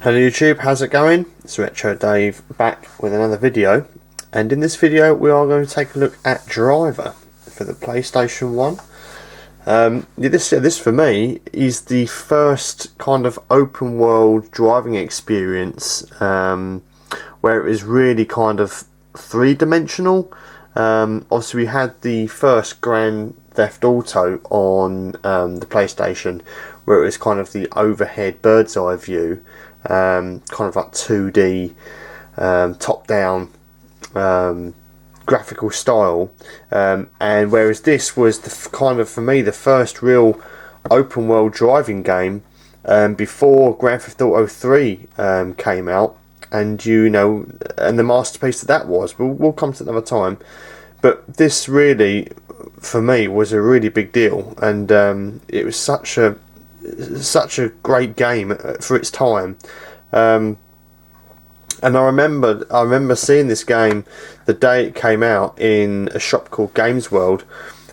Hello YouTube, how's it going? It's Retro Dave back with another video, and in this video we are going to take a look at Driver for the PlayStation 1. This for me is the first kind of open world driving experience where it was really kind of three-dimensional. Obviously we had the first Grand Theft Auto on the PlayStation, where it was kind of the overhead bird's eye view, kind of like 2D top down graphical style, and whereas this was the kind of, for me, the first real open world driving game before Grand Theft Auto 3 came out, and and the masterpiece that was, we'll come to it another time. But this really, for me, was a really big deal, and it was such a great game for its time. And I remember seeing this game the day it came out in a shop called Games World,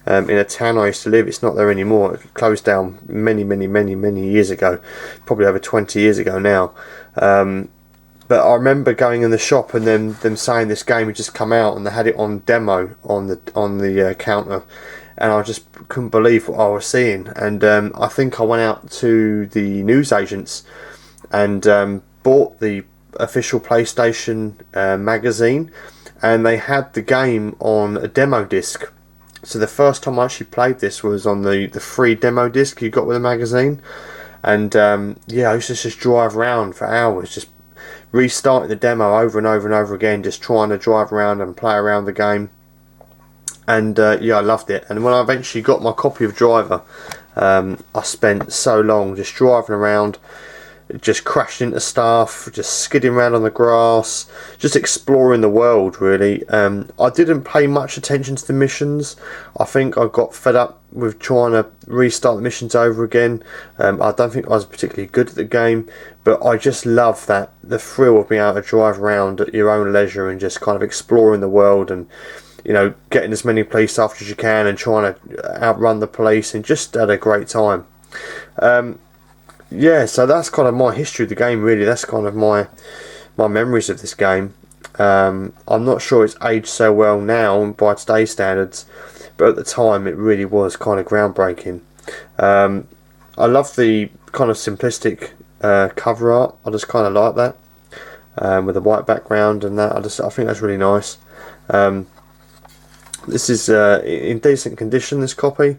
in a town I used to live. It's not there anymore. It closed down many years ago, probably over 20 years ago now. But I remember going in the shop and then them saying this game had just come out, and they had it on demo on the counter, and I just couldn't believe what I was seeing. And I think I went out to the newsagents and bought the official PlayStation magazine, and they had the game on a demo disc. So the first time I actually played this was on the free demo disc you got with the magazine. And yeah, I used to just drive around for hours, just restarting the demo over and over and over again, just trying to drive around and play around the game. And yeah, I loved it. And when I eventually got my copy of Driver, I spent so long just driving around, just crashing into stuff, just skidding around on the grass, just exploring the world, really. I didn't pay much attention to the missions. I think I got fed up with trying to restart the missions over again. I don't think I was particularly good at the game, but I just love the thrill of being able to drive around at your own leisure and just kind of exploring the world, and getting as many police after as you can and trying to outrun the police, and just had a great time. Yeah, so that's kind of my history of the game, really. That's kind of my memories of this game. I'm not sure it's aged so well now by today's standards, but at the time it really was kind of groundbreaking. I love the kind of simplistic cover art. I just kind of like that, with a white background and that. I think that's really nice. This is in decent condition, this copy.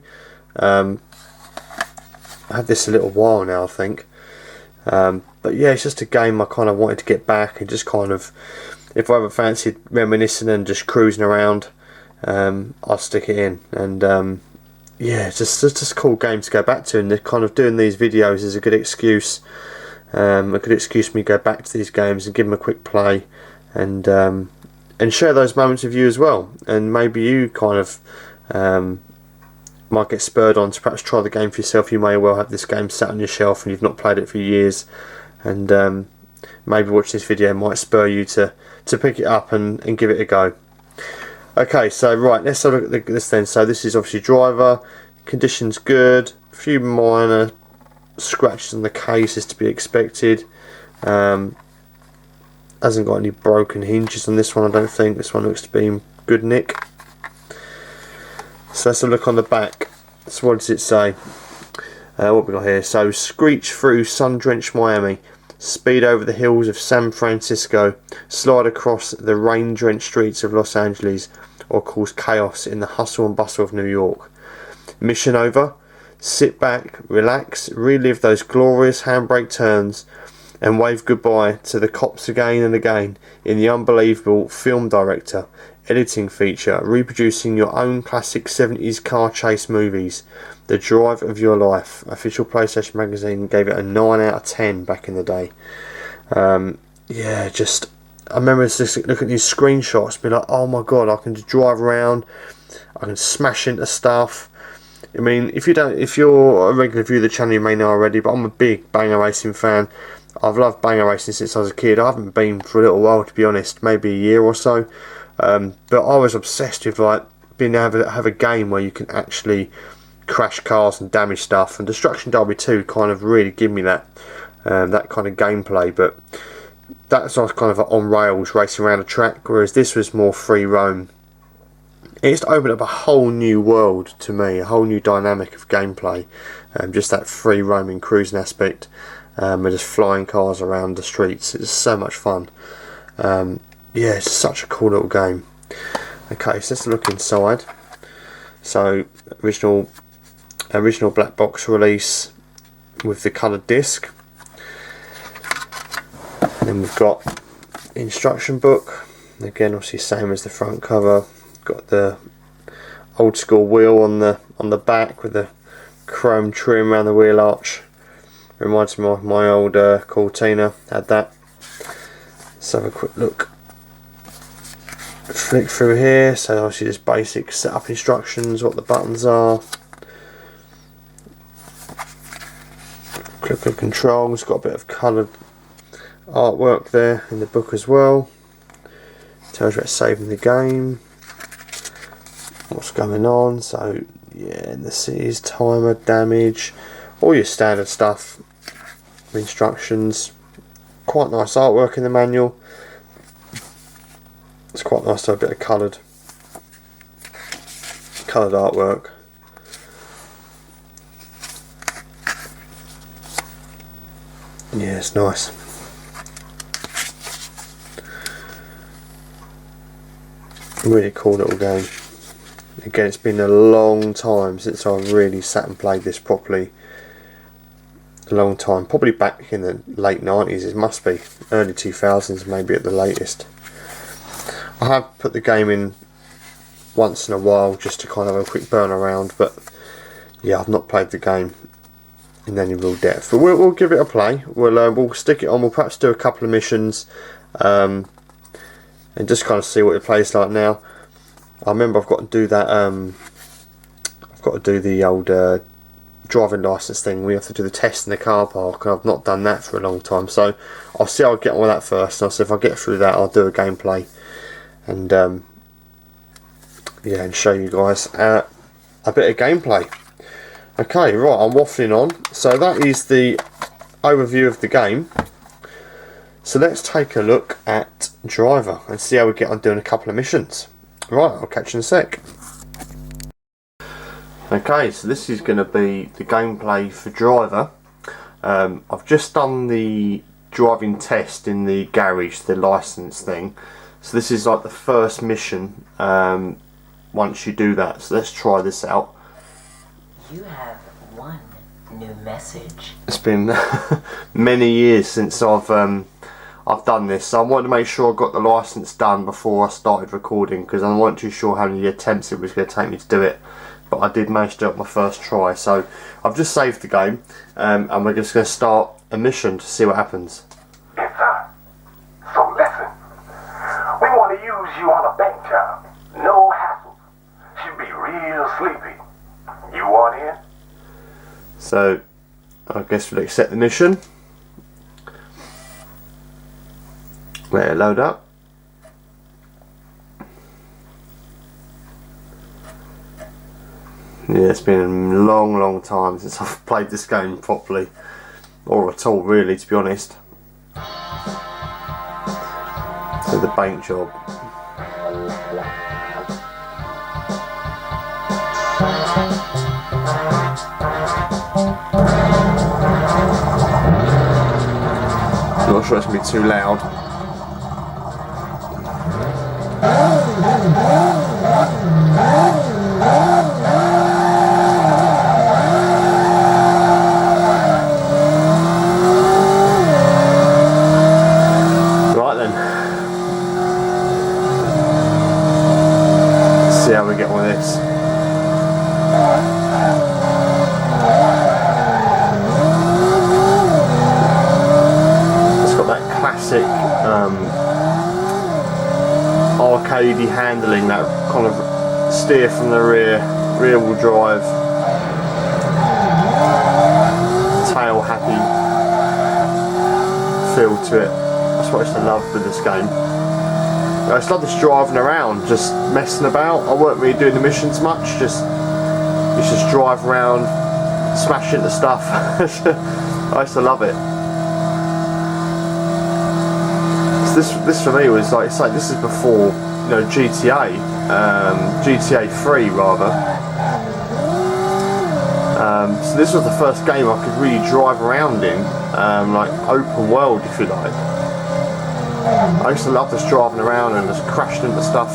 I had this a little while now, I think. But yeah, it's just a game I kind of wanted to get back and just kind of, if I ever fancied reminiscing and just cruising around, I'll stick it in. And yeah, it's just a cool game to go back to, and kind of doing these videos is a good excuse. A good excuse for me to go back to these games and give them a quick play, and share those moments with you as well. And maybe you kind of might get spurred on to perhaps try the game for yourself. You may well have this game sat on your shelf and you've not played it for years, and maybe watching this video might spur you to pick it up and give it a go. Okay, so right, let's have a look at this then. So this is obviously Driver. Condition's good. A few minor scratches on the case is to be expected. Hasn't got any broken hinges on this one, I don't think. This one looks to be in good nick. So let's have a look on the back. So what does it say? What we got here? So, screech through sun-drenched Miami, speed over the hills of San Francisco, slide across the rain-drenched streets of Los Angeles, or cause chaos in the hustle and bustle of New York. Mission over. Sit back, relax, relive those glorious handbrake turns, and wave goodbye to the cops again and again in the unbelievable film director editing feature, reproducing your own classic 70s car chase movies. The drive of your life. Official PlayStation magazine gave it a 9 out of 10 back in the day. Yeah, I remember just looking at these screenshots, be like, oh my god, I can just drive around, I can smash into stuff. I mean, if you're a regular viewer of the channel, you may know already, but I'm a big Banger Racing fan. I've loved Banger Racing since I was a kid. I haven't been for a little while, to be honest, maybe a year or so. But I was obsessed with being able to have a game where you can actually crash cars and damage stuff, and Destruction Derby 2 kind of really give me that. that kind of gameplay. But that's like kind of on rails racing around a track, whereas this was more free roam. It just opened up a whole new world to me, a whole new dynamic of gameplay. Just that free roaming cruising aspect, and just flying cars around the streets. It's so much fun. Yeah, it's such a cool little game. Okay, so let's look inside. So original black box release with the coloured disc. And then we've got instruction book. Again, obviously same as the front cover. Got the old school wheel on the back with the chrome trim around the wheel arch. Reminds me of my old Cortina, had that. Let's have a quick look. Flick through here, so obviously just basic setup instructions, what the buttons are. Click of controls, got a bit of coloured artwork there in the book as well. Tells you about saving the game, what's going on. So yeah, this is timer, damage, all your standard stuff. Instructions, quite nice artwork in the manual. It's quite nice to have a bit of coloured artwork. Yeah, it's nice. Really cool little game. Again, it's been a long time since I really sat and played this properly. A long time, probably back in the late 90s. It must be early 2000s, maybe at the latest. I have put the game in once in a while just to kind of have a quick burn around, but yeah, I've not played the game in any real depth. But we'll give it a play. We'll stick it on. We'll perhaps do a couple of missions and just kind of see what it plays like now. I remember I've got to do that. I've got to do the old driving licence thing. We have to do the test in the car park, and I've not done that for a long time. So I'll see how I get on with that first. And I'll see if I get through that. I'll do a gameplay. And yeah, and show you guys a bit of gameplay. Okay, right, I'm waffling on. So that is the overview of the game. So let's take a look at Driver and see how we get on doing a couple of missions. Right, I'll catch you in a sec. Okay, so this is going to be the gameplay for Driver. I've just done the driving test in the garage, the licence thing. So this is like the first mission once you do that. So let's try this out. You have one new message. It's been many years since I've done this, so I wanted to make sure I got the licence done before I started recording, because I wasn't too sure how many attempts it was going to take me to do it. But I did manage to do it on my first try. So I've just saved the game, and we're just going to start a mission to see what happens. It's us. So listen. We want to use you on a bank job. No hassles. Should be real sleepy. You want in? So I guess we'll accept the mission. Let it load up. Yeah, it's been a long time since I've played this game properly, or at all really, to be honest. So the bank job. Not sure it's going to be too loud. Right then. Let's see how we get on with this. Classic arcadey handling, that kind of steer from the rear wheel drive, tail happy feel to it. That's what I used to love with this game. I just love this driving around, just messing about. I weren't really doing the missions much, just drive around, smash into stuff. I used to love it. So this for me was like, it's like this is before, you know, GTA, GTA 3 rather. So this was the first game I could really drive around in, like open world if you like. I used to love just driving around and just crashing into stuff.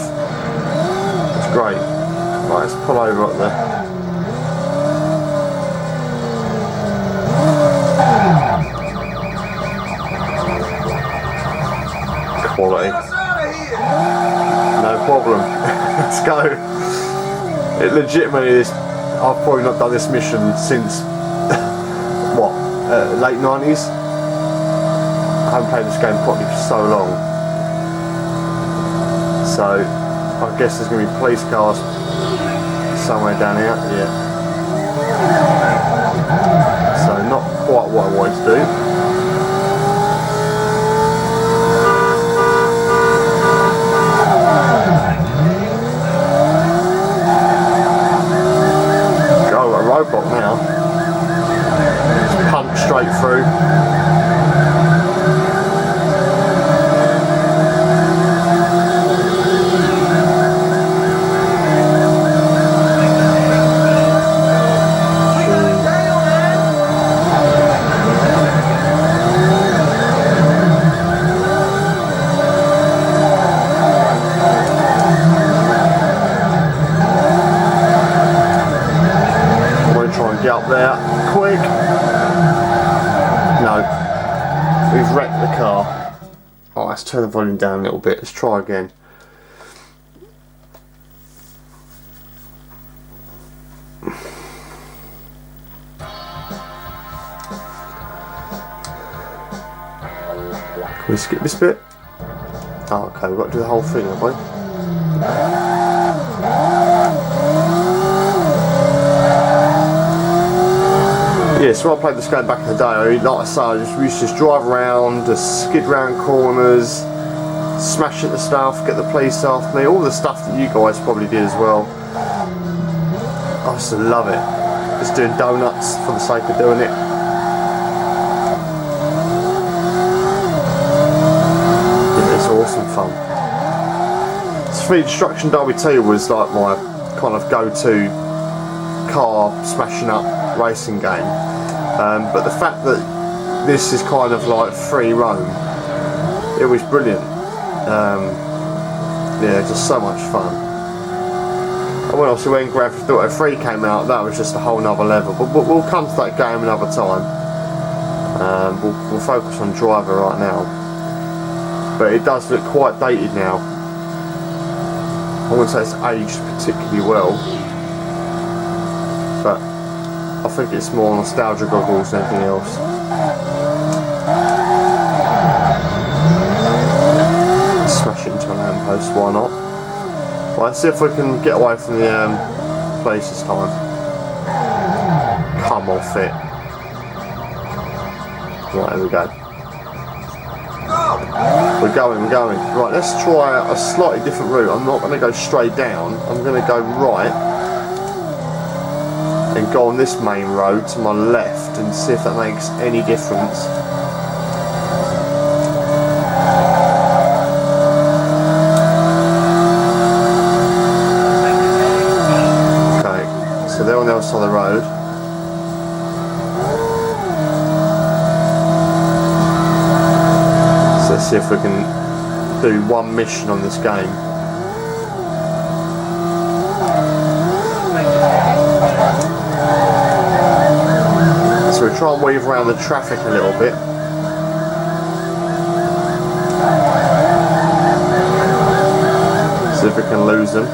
It's great. Right, let's pull over up there. Quality. No problem. Let's go. It legitimately is. I've probably not done this mission since what, late 90s. I haven't played this game properly for so long. So I guess there's going to be police cars somewhere down here. Yeah. So not quite what I wanted to do. Robot now. Just punch straight through. Get up there, quick! No, we've wrecked the car. Oh, let's turn the volume down a little bit. Let's try again. Can we skip this bit? Oh, okay, we've got to do the whole thing, have we? Yeah, so I played this game back in the day. Like I say, we used to just drive around, just skid round corners, smash into stuff, get the police after me, all the stuff that you guys probably did as well. I used to love it. Just doing donuts for the sake of doing it. Yeah, it's awesome fun. Speed Destruction Derby 2 was like my kind of go-to car smashing up racing game. But the fact that this is kind of like free roam, it was brilliant. Yeah, just so much fun. And obviously when Grand Theft Auto 3 came out, that was just a whole nother level. But we'll come to that game another time. We'll focus on Driver right now. But it does look quite dated now. I wouldn't say it's aged particularly well, but I think it's more nostalgia goggles than anything else. Smash it into a lamppost, why not? Right, let's see if we can get away from the place this time. Come off it. Right, there we go. We're going. Right, let's try a slightly different route. I'm not going to go straight down. I'm going to go right and go on this main road to my left and see if that makes any difference. Okay, so they're on the other side of the road. Let's see if we can do one mission on this game. So we try and weave around the traffic a little bit. See if we can lose them.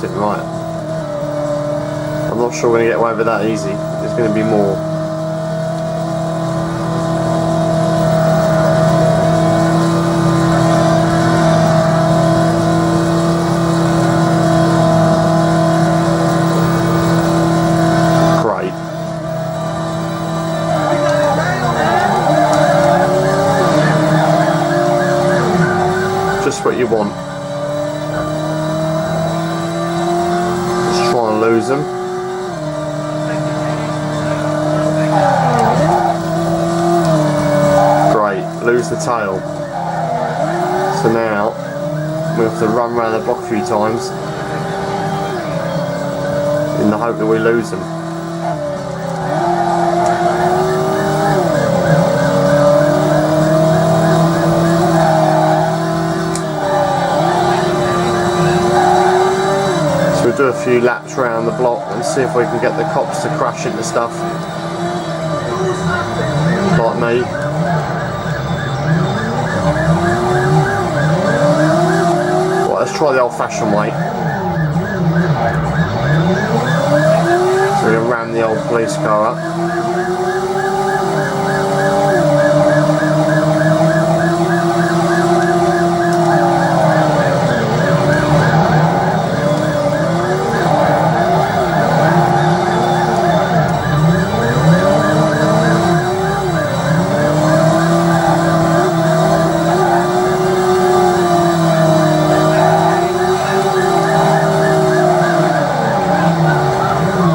Right. I'm not sure we're going to get away with that easy. There's going to be more. Great. Just what you want. Just try and lose them. Great, lose the tail. So now we have to run around the block a few times in the hope that we lose them. So we'll do a few laps around the block and see if we can get the cops to crash into stuff like me. Right, let's try the old-fashioned way. So we're going to ram the old police car up.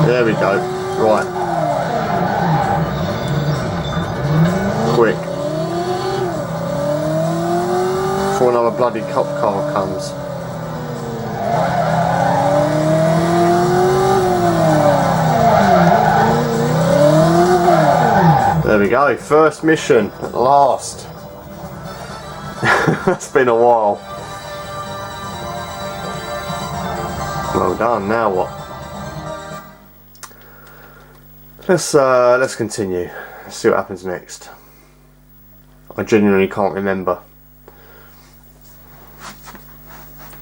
There we go. Right. Quick. Before another bloody cop car comes. There we go. First mission at last. It's been a while. Well done. Now what? Let's continue. Let's see what happens next. I genuinely can't remember.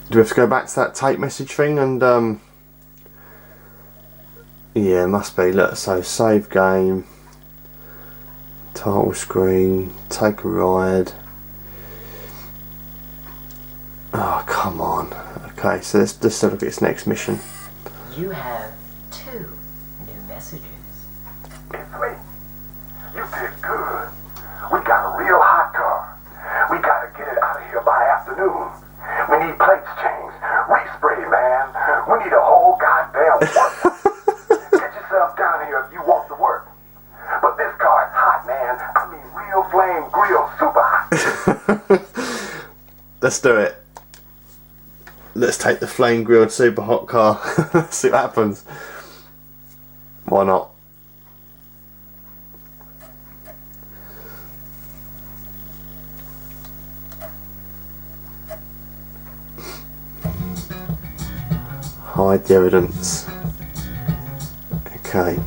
Do we have to go back to that tape message thing and yeah, it must be. Look, so save game, title screen, take a ride. Oh, come on. Okay, so let's just look at this next mission. You have 2 new messages. It's me. You did good. We got a real hot car. We gotta get it out of here by afternoon. We need plates changed. Respray, man. We need a whole goddamn work. Get yourself down here if you want to work. But this car is hot, man. I mean, real flame grill, super hot. Let's do it. Let's take the flame grilled super hot car. See what happens. Why not? Hide the evidence. Okay.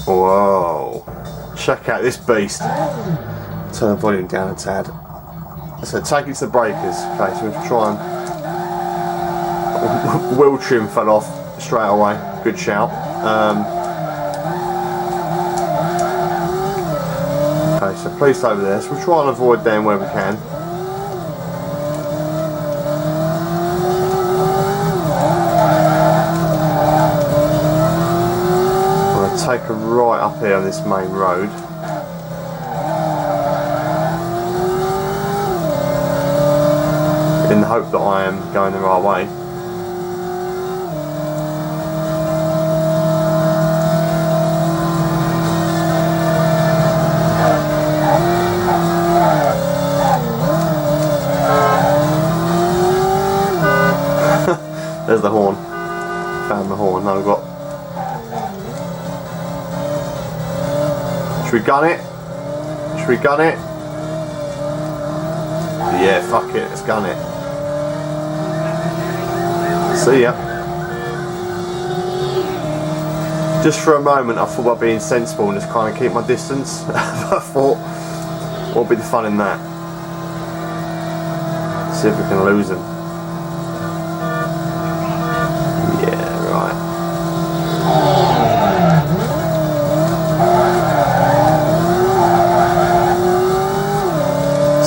Whoa. Check out this beast. Turn the volume down a tad. So take it to the breakers. Okay, so we'll try and... wheel trim fell off straight away. Good shout. Okay, so police over there. So we'll try and avoid them where we can. I'm going to take a right up here on this main road. In the hope that I am going the right way. There's the horn. Found the horn. Now we've got... Should we gun it? Should we gun it? Yeah, fuck it. Let's gun it. See ya. Just for a moment I thought I'd be insensible and just kind of keep my distance. I thought, what would be the fun in that? See if we can lose them. Yeah, right.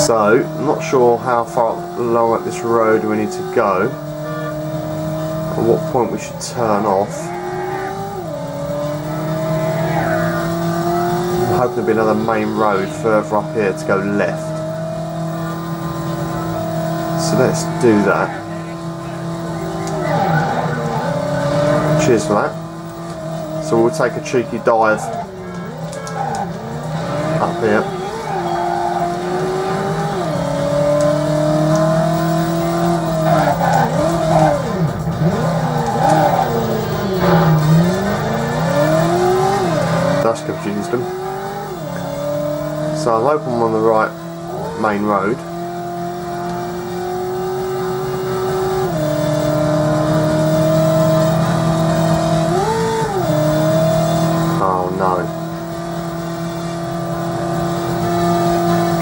So, I'm not sure how far along up this road we need to go. At what point we should turn off. hoping there'll be another main road further up here to go left. So let's do that. Cheers for that. So we'll take a cheeky dive up here. That's confused them. So I'm hoping I'm on the right main road. Oh no.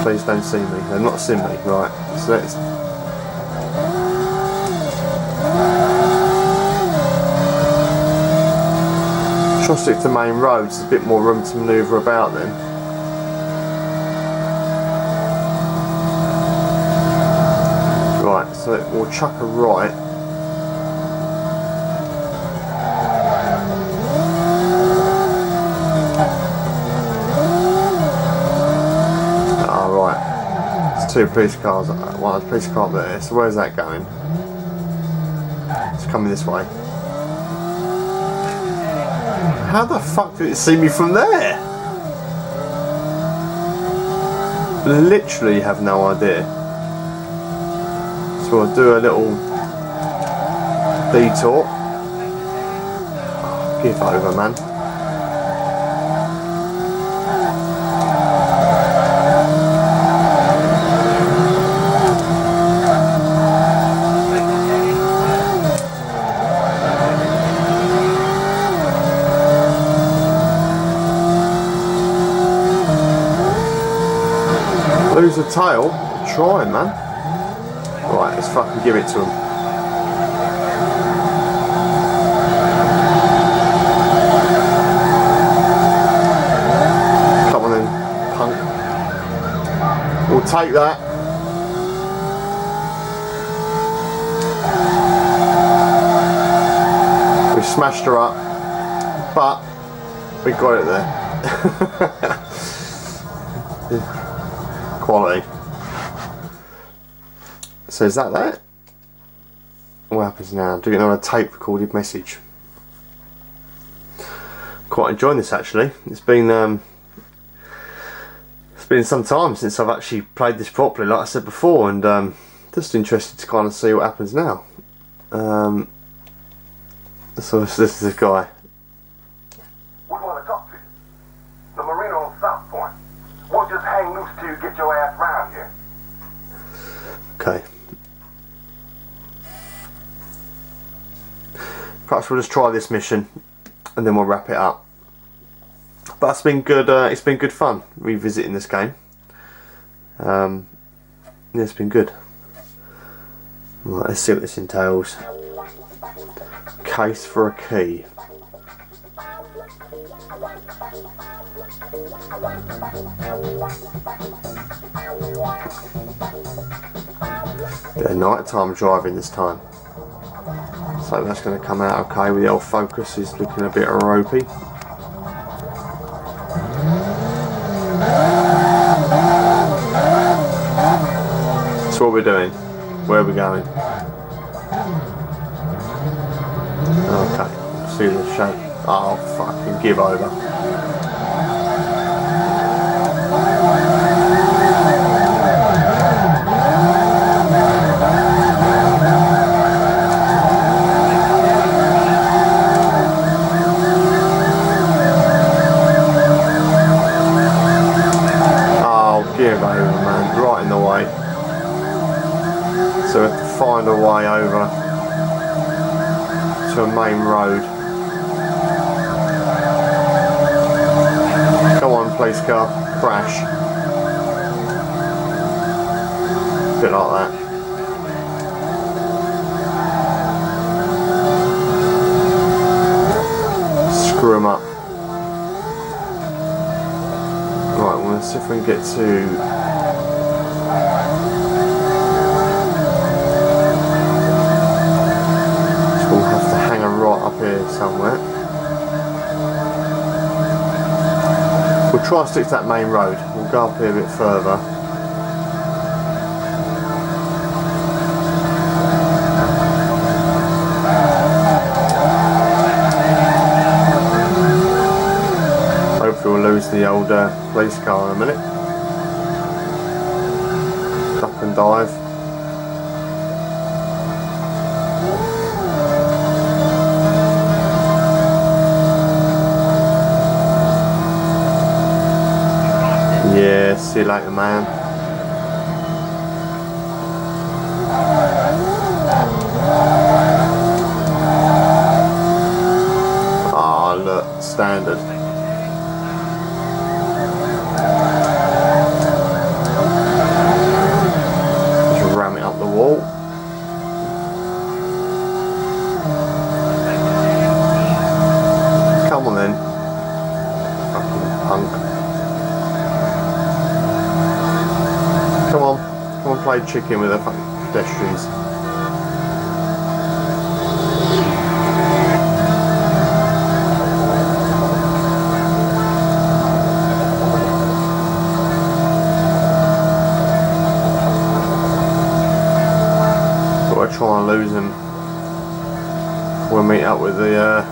Please don't see me. They're not seeing me. Right. So let's... try to stick to main roads. There's a bit more room to manoeuvre about then. Right, so we'll chuck a right. Two police cars, one police car there, so where's that going? It's coming this way. How the fuck did it see me from there? Literally have no idea. So I'll do a little detour. Oh, give over, man. Lose a tail? Try, man. Right, let's fucking give it to him. Come on then, punk. We'll take that. We smashed her up, but we got it there. Quality. So is that? What happens now? Do you know a tape recorded message? Quite enjoying this actually. It's been some time since I've actually played this properly, like I said before, and just interested to kind of see what happens now. So this is the guy. We want to talk to you. The marina on South Point. We'll just hang loose till you get your ass round here. Okay. Perhaps we'll just try this mission and then we'll wrap it up. But it's been good. It's been good fun revisiting this game. Yeah, it's been good. Right, let's see what this entails. Case for a key. Bit of nighttime driving this time. So that's going to come out okay with the old focus is looking a bit ropey. So what we're doing? Where are we going? Okay, see the shape. Oh, fucking give over. Give over, man, right in the way. So we have to find a way over to a main road. Come on, police car, crash. A bit like that. Screw 'em up. Right, well, let's see if we can get to... So we'll have to hang a right up here somewhere. We'll try and stick to that main road. We'll go up here a bit further. Hopefully we'll lose the old police car in a minute. Duck and dive. Yeah, see you later, man. Ah, look, standard. Just ram it up the wall. Come on then. Fucking punk. Come on, play chicken with the fucking pedestrians. Got to try and lose him. We'll meet up with the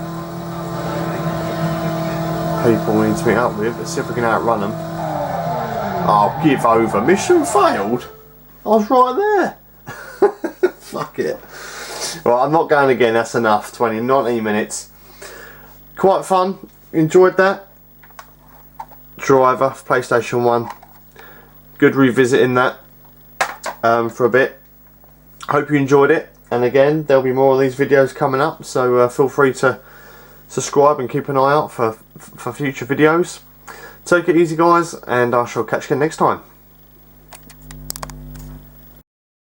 people we need to meet up with. Let's see if we can outrun them. Oh, give over. Mission failed. I was right there. Fuck it. Well, I'm not going again. That's enough. 19 minutes. Quite fun. Enjoyed that. Driver, PlayStation 1. Good revisiting that for a bit. Hope you enjoyed it. And again, there'll be more of these videos coming up. So feel free to subscribe and keep an eye out for future videos. Take it easy, guys, and I shall catch you again next time.